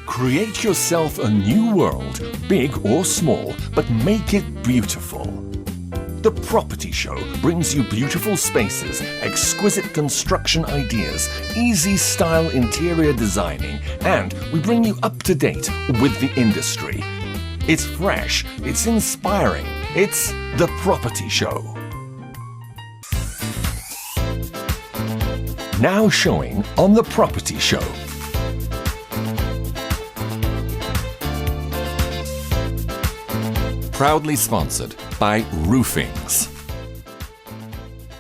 Create yourself a new world, big or small, but make it beautiful. The Property Show brings you beautiful spaces, exquisite construction ideas, easy style interior designing, and we bring you up to date with the industry. It's fresh, it's inspiring, it's The Property Show. Now showing on The Property Show. Proudly sponsored by Roofings.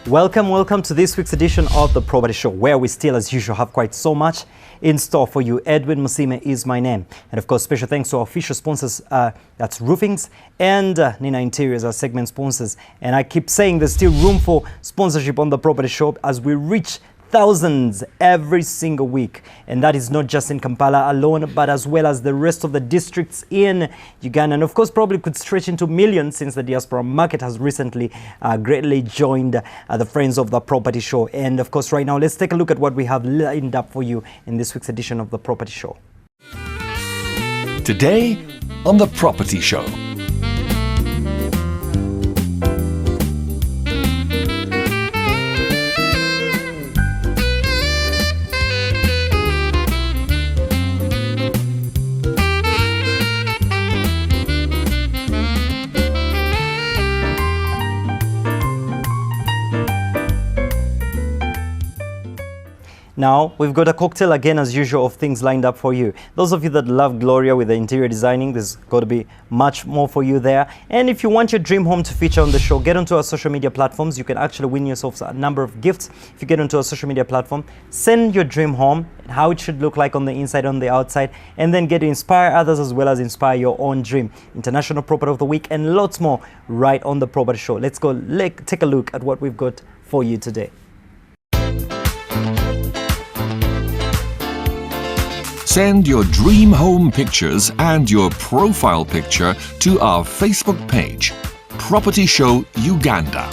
Welcome to this week's edition of The Property Show, where we still, as usual, have quite so much in store for you. Edwin Musime is my name. And of course, special thanks to our official sponsors, that's Roofings and Nina Interiors, our segment sponsors. And I keep saying there's still room for sponsorship on The Property Show as we reach thousands every single week, and that is not just in Kampala alone, but as well as the rest of the districts in Uganda, and of course probably could stretch into millions since the diaspora market has recently greatly joined the Friends of the Property Show. And of course right now let's take a look at what we have lined up for you in this week's edition of The Property Show. Today on The Property Show. Now, we've got a cocktail again, as usual, of things lined up for you. Those of you that love Gloria with the interior designing, there's got to be much more for you there. And if you want your dream home to feature on the show, get onto our social media platforms. You can actually win yourself a number of gifts. If you get onto our social media platform, send your dream home, how it should look like on the inside, on the outside, and then get to inspire others as well as inspire your own dream. International Property of the Week and lots more right on The Property Show. Let's go take a look at what we've got for you today. Send your dream home pictures and your profile picture to our Facebook page, Property Show Uganda.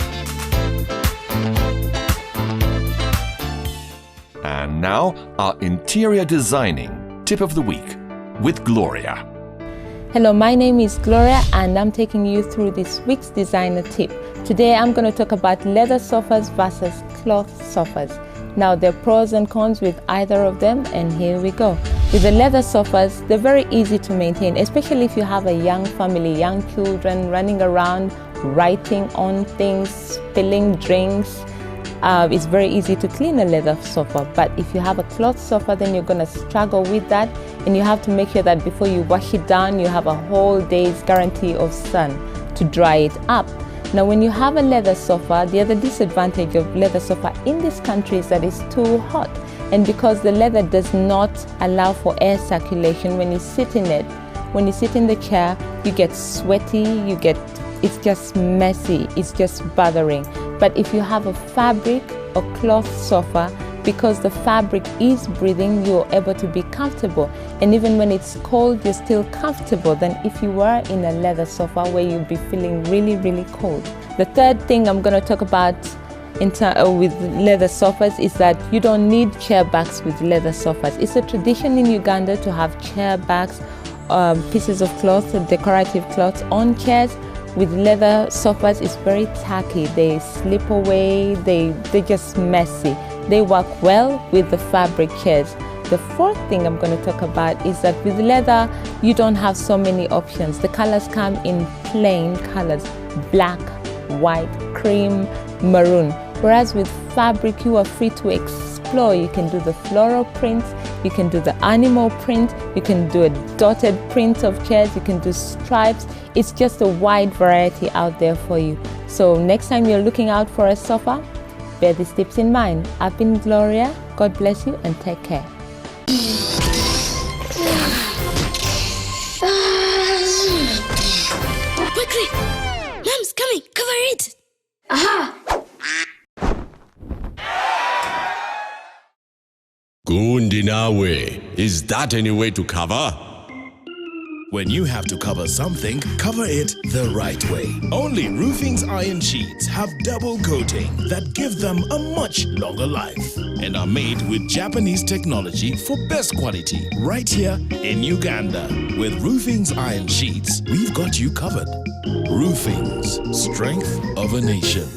And now, our interior designing tip of the week with Gloria. Hello, my name is Gloria and I'm taking you through this week's designer tip. Today I'm going to talk about leather sofas versus cloth sofas. Now, there are pros and cons with either of them, and here we go. With the leather sofas, they're very easy to maintain, especially if you have a young family, young children running around, writing on things, spilling drinks. It's very easy to clean a leather sofa, but if you have a cloth sofa, then you're going to struggle with that, and you have to make sure that before you wash it down, you have a whole day's guarantee of sun to dry it up. Now, when you have a leather sofa, the other disadvantage of leather sofa in this country is that it's too hot. And because the leather does not allow for air circulation when you sit in it, when you sit in the chair, you get sweaty, it's just messy, it's just bothering. But if you have a fabric or cloth sofa, because the fabric is breathing, you're able to be comfortable. And even when it's cold, you're still comfortable than if you were in a leather sofa where you'd be feeling really, really cold. The third thing I'm going to talk about with leather sofas is that you don't need chair backs with leather sofas. It's a tradition in Uganda to have chair backs, pieces of cloth, decorative cloth on chairs. With leather sofas, it's very tacky. They slip away, they're just messy. They work well with the fabric chairs. The fourth thing I'm going to talk about is that with leather, you don't have so many options. The colors come in plain colors: black, white, cream, maroon. Whereas with fabric, you are free to explore. You can do the floral prints, you can do the animal print, you can do a dotted print of chairs, you can do stripes. It's just a wide variety out there for you. So next time you're looking out for a sofa, bear these tips in mind. I've been Gloria. God bless you and take care. Quickly! Mom's coming! Cover it! Aha! Gundi nawe, is that any way to cover? When you have to cover something, cover it the right way. Only Roofing's iron sheets have double coating that give them a much longer life and are made with Japanese technology for best quality right here in Uganda. With Roofing's iron sheets, we've got you covered. Roofing's, strength of a nation.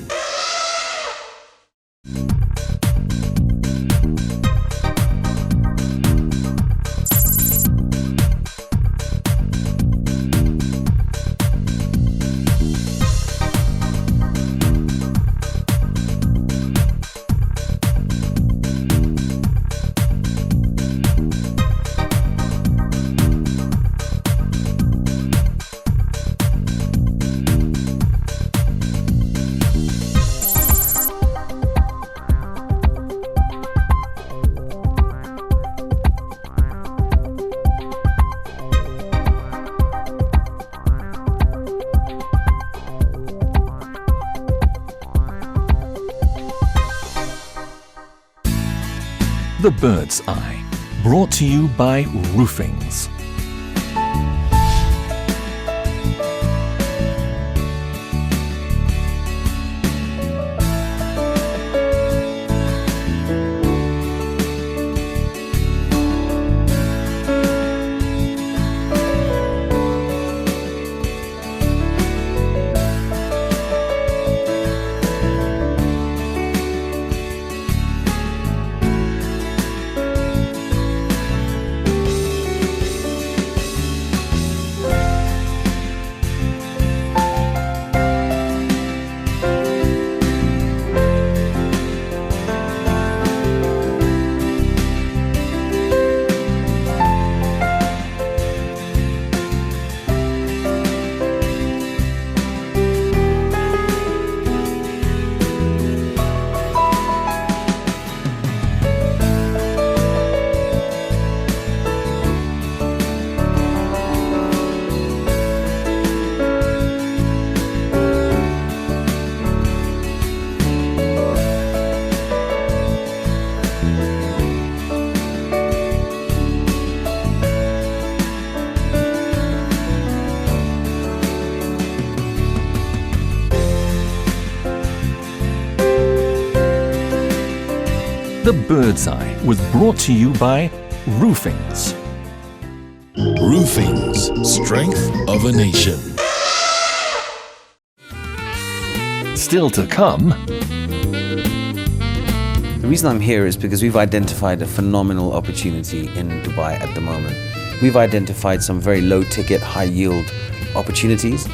The Bird's Eye, brought to you by Roofings. The Bird's Eye was brought to you by Roofings. Roofing's, strength of a nation. Still to come, The reason I'm here is because we've identified a phenomenal opportunity in Dubai at the moment. We've identified some very low ticket, high yield opportunities.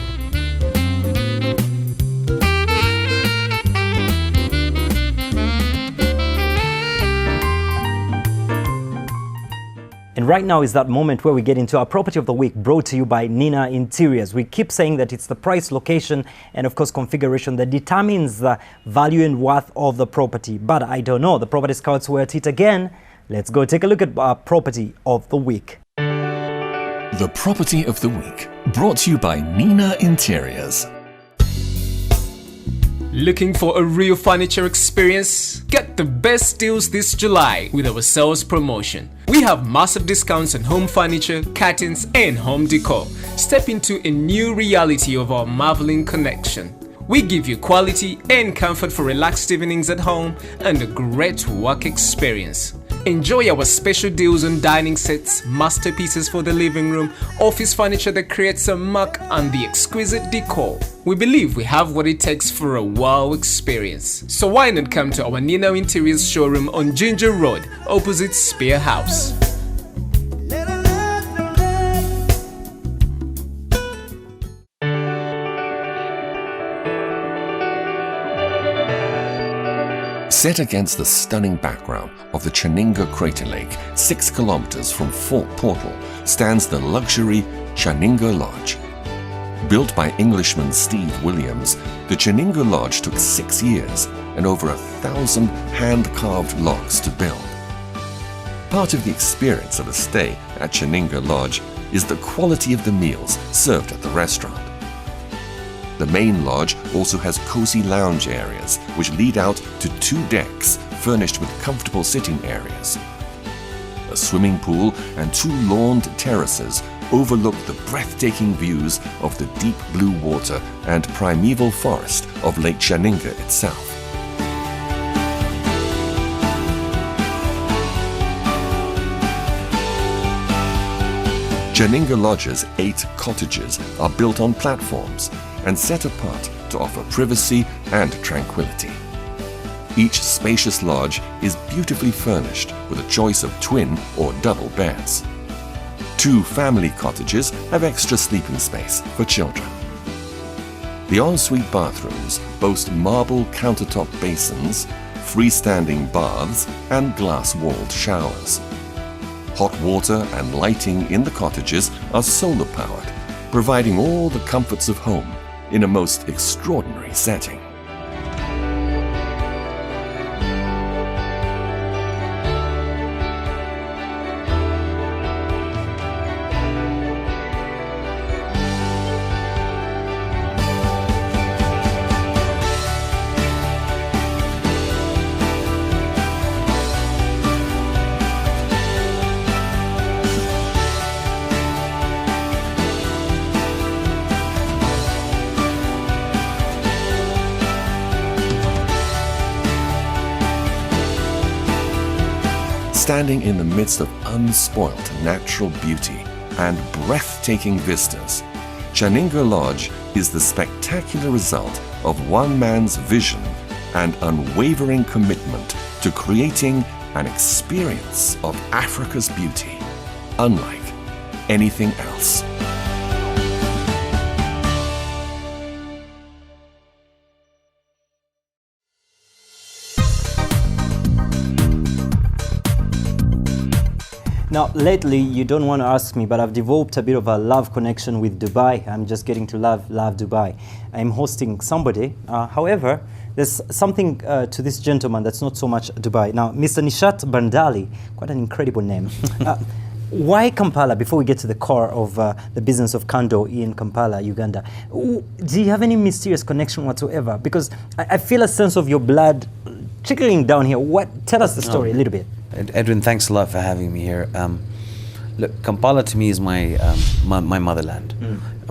And right now is that moment where we get into our property of the week, brought to you by Nina Interiors. We keep saying that it's the price, location, and of course configuration that determines the value and worth of the property. But I don't know, the property scouts were at it again. Let's go take a look at our property of the week. the property of the week, brought to you by Nina Interiors. Looking for a real furniture experience? Get the best deals this July with our sales promotion. We have massive discounts on home furniture, curtains, and home decor. Step into a new reality of our marveling connection. We give you quality and comfort for relaxed evenings at home and a great work experience. Enjoy our special deals on dining sets, masterpieces for the living room, office furniture that creates a mark, and the exquisite decor. We believe we have what it takes for a wow experience. So why not come to our Nina Interiors showroom on Ginger Road, opposite Spear House. Set against the stunning background of the Chaninga Crater Lake, 6 kilometers from Fort Portal, stands the luxury Chaninga Lodge. Built by Englishman Steve Williams, the Chaninga Lodge took 6 years and over 1,000 hand-carved logs to build. Part of the experience of a stay at Chaninga Lodge is the quality of the meals served at the restaurant. The main lodge also has cozy lounge areas which lead out to 2 decks furnished with comfortable sitting areas. A swimming pool and 2 lawned terraces overlook the breathtaking views of the deep blue water and primeval forest of Lake Chaninga itself. Chaninga Lodge's 8 cottages are built on platforms and set apart to offer privacy and tranquility. Each spacious lodge is beautifully furnished with a choice of twin or double beds. 2 family cottages have extra sleeping space for children. The ensuite bathrooms boast marble countertop basins, freestanding baths, and glass-walled showers. Hot water and lighting in the cottages are solar-powered, providing all the comforts of home in a most extraordinary setting. Standing in the midst of unspoilt natural beauty and breathtaking vistas, Chaninga Lodge is the spectacular result of one man's vision and unwavering commitment to creating an experience of Africa's beauty, unlike anything else. Now, lately, you don't want to ask me, but I've developed a bit of a love connection with Dubai. I'm just getting to love Dubai. I'm hosting somebody. However, there's something to this gentleman that's not so much Dubai. Now, Mr. Nishat Bandali, quite an incredible name. Why Kampala, before we get to the core of the business of Kando in Kampala, Uganda? Do you have any mysterious connection whatsoever? Because I feel a sense of your blood trickling down here. Tell us the story a little bit. Edwin, thanks a lot for having me here. Look, Kampala to me is my motherland.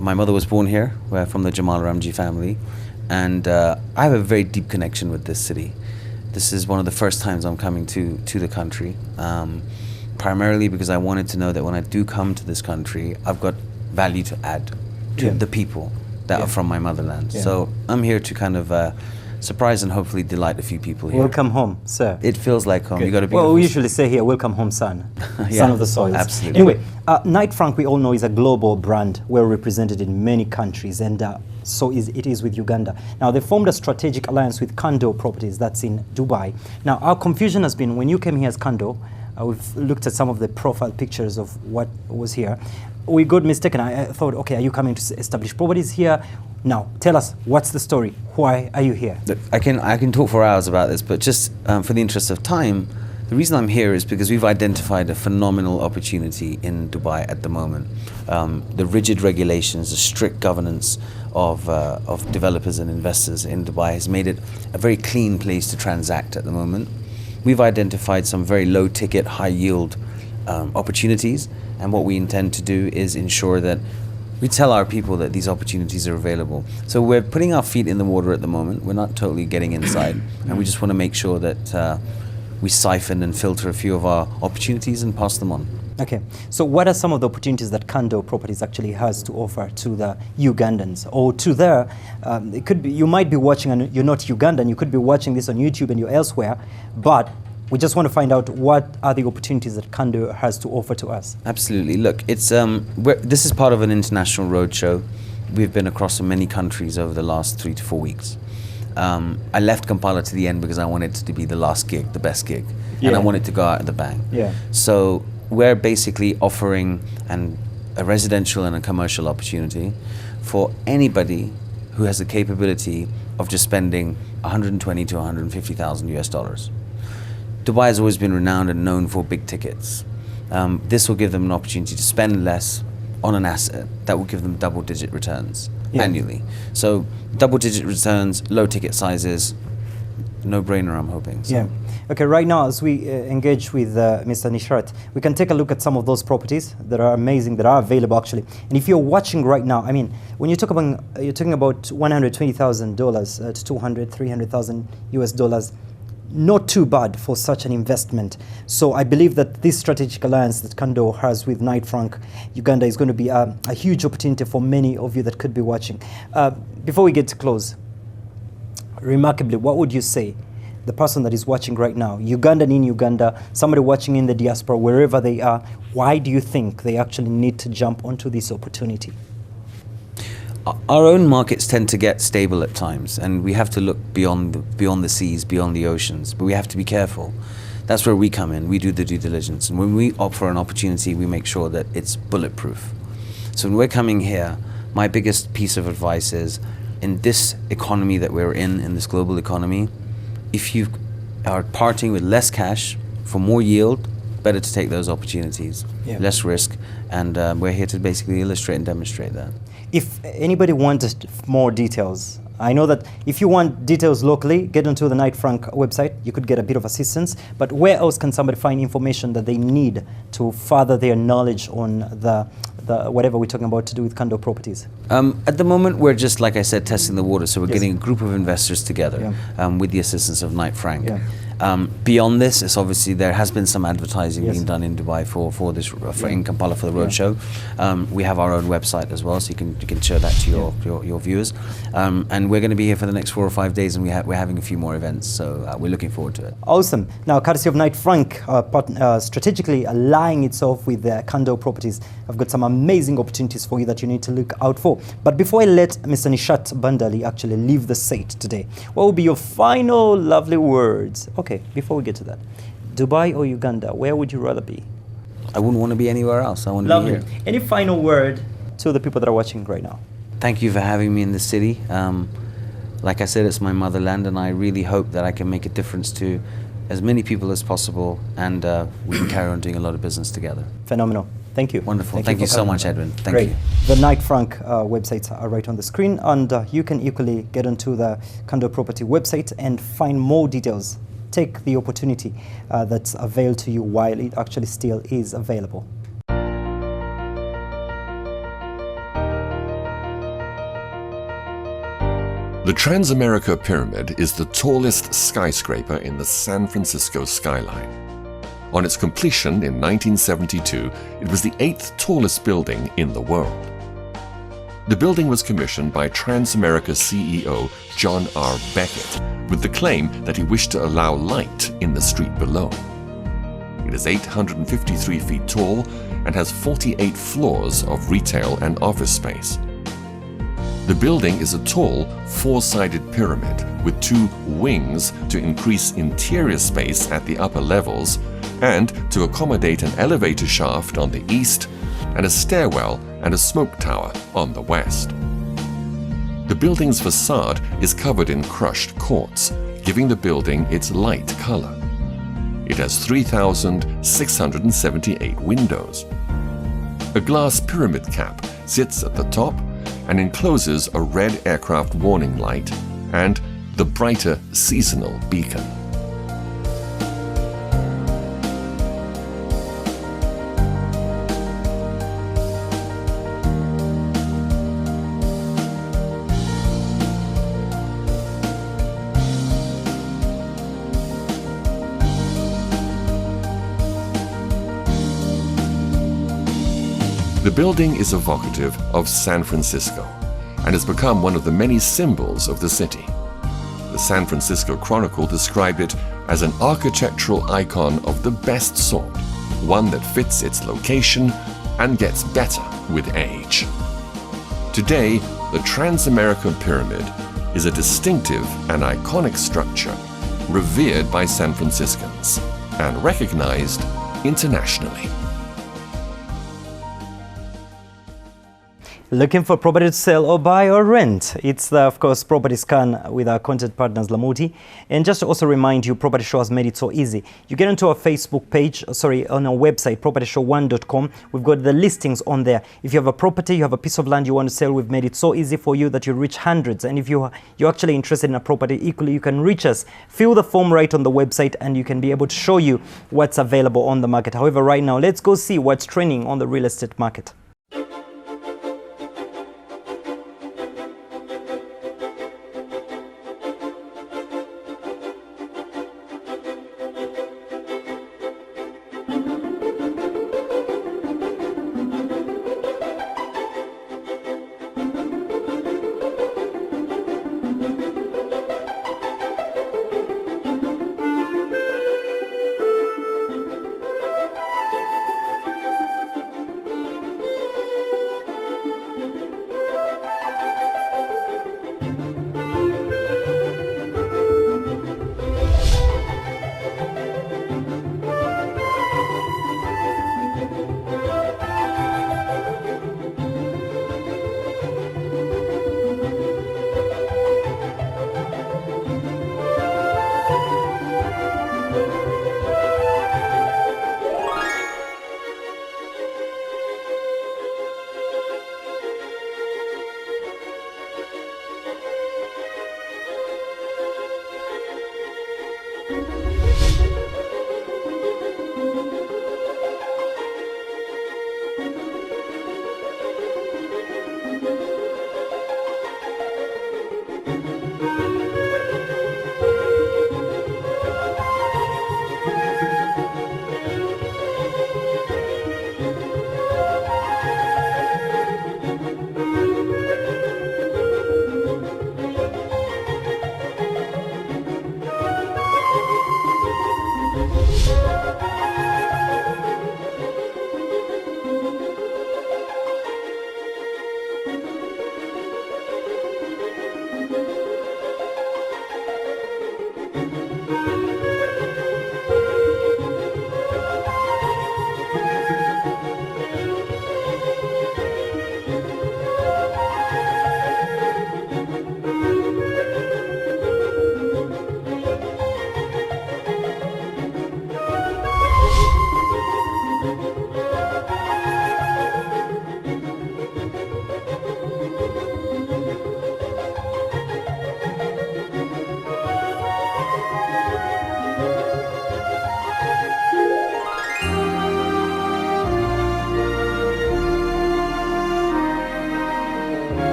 My mother was born here. We're from the Jamal Ramji family, and I have a very deep connection with this city. This is one of the first times I'm coming to the country, primarily because I wanted to know that when I do come to this country, I've got value to add to the people that are from my motherland. So I'm here to kind of surprise and hopefully delight a few people here. Welcome home, sir. It feels like home. You got to be. Well, we usually say here, welcome home, son. Son of the soil. Absolutely. Anyway, Knight Frank, we all know, is a global brand, well represented in many countries, and so it is with Uganda. Now, they formed a strategic alliance with Kando Properties, that's in Dubai. Now, our confusion has been, when you came here as Kando, we've looked at some of the profile pictures of what was here. We got mistaken. I thought, okay, are you coming to establish properties here? Now, tell us, what's the story? Why are you here? Look, I can talk for hours about this, but just for the interest of time, the reason I'm here is because we've identified a phenomenal opportunity in Dubai at the moment. The rigid regulations, the strict governance of developers and investors in Dubai has made it a very clean place to transact at the moment. We've identified some very low ticket, high yield opportunities, and what we intend to do is ensure that we tell our people that these opportunities are available. So we're putting our feet in the water at the moment. We're not totally getting inside, and we just want to make sure that we siphon and filter a few of our opportunities and pass them on. Okay, so what are some of the opportunities that Kando Properties actually has to offer to the Ugandans, or to their, it could be, you might be watching and you're not Ugandan, you could be watching this on YouTube and you're elsewhere, but we just want to find out what are the opportunities that Kando has to offer to us. Absolutely. Look, it's this is part of an international roadshow. We've been across many countries over the last 3 to 4 weeks. I left Kampala to the end because I wanted it to be the last gig, the best gig, and I wanted to go out at the bang. So we're basically offering a residential and a commercial opportunity for anybody who has the capability of just spending 120 to 150,000 US dollars. Dubai has always been renowned and known for big tickets. This will give them an opportunity to spend less on an asset that will give them double-digit returns annually. So double-digit returns, low ticket sizes, no-brainer, I'm hoping. So. Okay, right now as we engage with Mr. Nishat, we can take a look at some of those properties that are amazing, that are available actually. And if you're watching right now, I mean, when you're talking about $120,000 to 200, 300,000 US dollars, not too bad for such an investment. So I believe that this strategic alliance that Kando has with Knight Frank Uganda is going to be a huge opportunity for many of you that could be watching. Before we get to close, remarkably, what would you say the person that is watching right now, Ugandan in Uganda, somebody watching in the diaspora, wherever they are, why do you think they actually need to jump onto this opportunity? Our own markets tend to get stable at times, and we have to look beyond the seas, beyond the oceans, but we have to be careful. That's where we come in. We do the due diligence, and when we opt for an opportunity, we make sure that it's bulletproof. So when we're coming here, my biggest piece of advice is, in this economy that we're in this global economy, if you are parting with less cash for more yield, better to take those opportunities, less risk, and we're here to basically illustrate and demonstrate that. If anybody wanted more details, I know that if you want details locally, get onto the Knight Frank website. You could get a bit of assistance. But where else can somebody find information that they need to further their knowledge on the whatever we're talking about to do with Kando properties? At the moment, we're just, like I said, testing the water. So we're getting a group of investors together with the assistance of Knight Frank. Beyond this, it's obviously there has been some advertising being done in Dubai in Kampala for the roadshow. We have our own website as well, so you can share that to your viewers. And we're going to be here for the next 4 or 5 days, and we're having a few more events, so we're looking forward to it. Awesome. Now, courtesy of Knight Frank, strategically allying itself with Kando properties, I've got some amazing opportunities for you that you need to look out for. But before I let Mr. Nishat Bandali actually leave the set today, what will be your final lovely words? Okay, before we get to that, Dubai or Uganda, where would you rather be? I wouldn't want to be anywhere else. I want to be here. Any final word to the people that are watching right now? Thank you for having me in the city. Like I said, it's my motherland, and I really hope that I can make a difference to as many people as possible, and we can carry on doing a lot of business together. Phenomenal. Thank you. Wonderful. Thank you so much, Edwin. Thank you. The Knight Frank websites are right on the screen, and you can equally get onto the Kando Property website and find more details. Take the opportunity that's availed to you while it actually still is available. The Transamerica Pyramid is the tallest skyscraper in the San Francisco skyline. On its completion in 1972, it was the 8th tallest building in the world. The building was commissioned by Transamerica CEO John R. Beckett with the claim that he wished to allow light in the street below. It is 853 feet tall and has 48 floors of retail and office space. The building is a tall, 4-sided pyramid with 2 wings to increase interior space at the upper levels and to accommodate an elevator shaft on the east and a stairwell and a smoke tower on the west. The building's facade is covered in crushed quartz, giving the building its light color. It has 3,678 windows. A glass pyramid cap sits at the top and encloses a red aircraft warning light and the brighter seasonal beacon. The building is evocative of San Francisco and has become one of the many symbols of the city. The San Francisco Chronicle described it as an architectural icon of the best sort, one that fits its location and gets better with age. Today, the Transamerica Pyramid is a distinctive and iconic structure revered by San Franciscans and recognized internationally. Looking for property to sell or buy or rent? It's of course Property Scan with our content partners Lamuti. And just to also remind you, Property Show has made it so easy. You get onto our Facebook page, on our website, propertyshow1.com. We've got the listings on there. If you have a property, you have a piece of land you want to sell, we've made it so easy for you that you reach hundreds. And if you're actually interested in a property, equally you can reach us. Fill the form right on the website and you can be able to show you what's available on the market. However, right now, let's go see what's trending on the real estate market.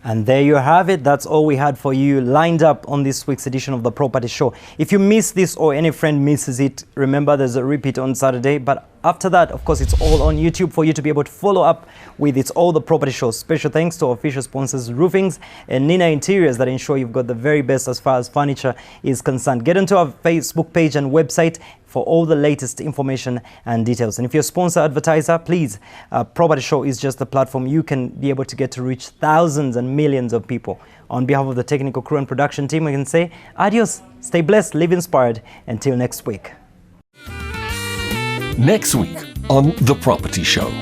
And there you have it. That's all we had for you lined up on this week's edition of the Property Show. If you miss this or any friend misses it, remember there's a repeat on Saturday. But after that, of course, it's all on YouTube for you to be able to follow up with It's All the Property Show. Special thanks to our official sponsors, Roofings and Nina Interiors, that ensure you've got the very best as far as furniture is concerned. Get into our Facebook page and website for all the latest information and details. And if you're a sponsor advertiser, please, Property Show is just a platform you can be able to get to reach thousands and millions of people. On behalf of the technical crew and production team, I can say adios, stay blessed, live inspired. Until next week. Next week on The Property Show.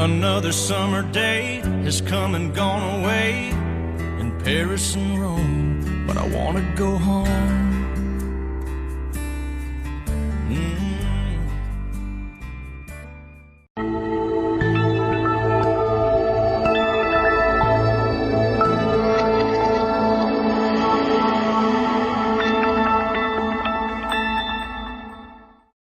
Another summer day has come and gone away in Paris and Rome, but I wanna go home.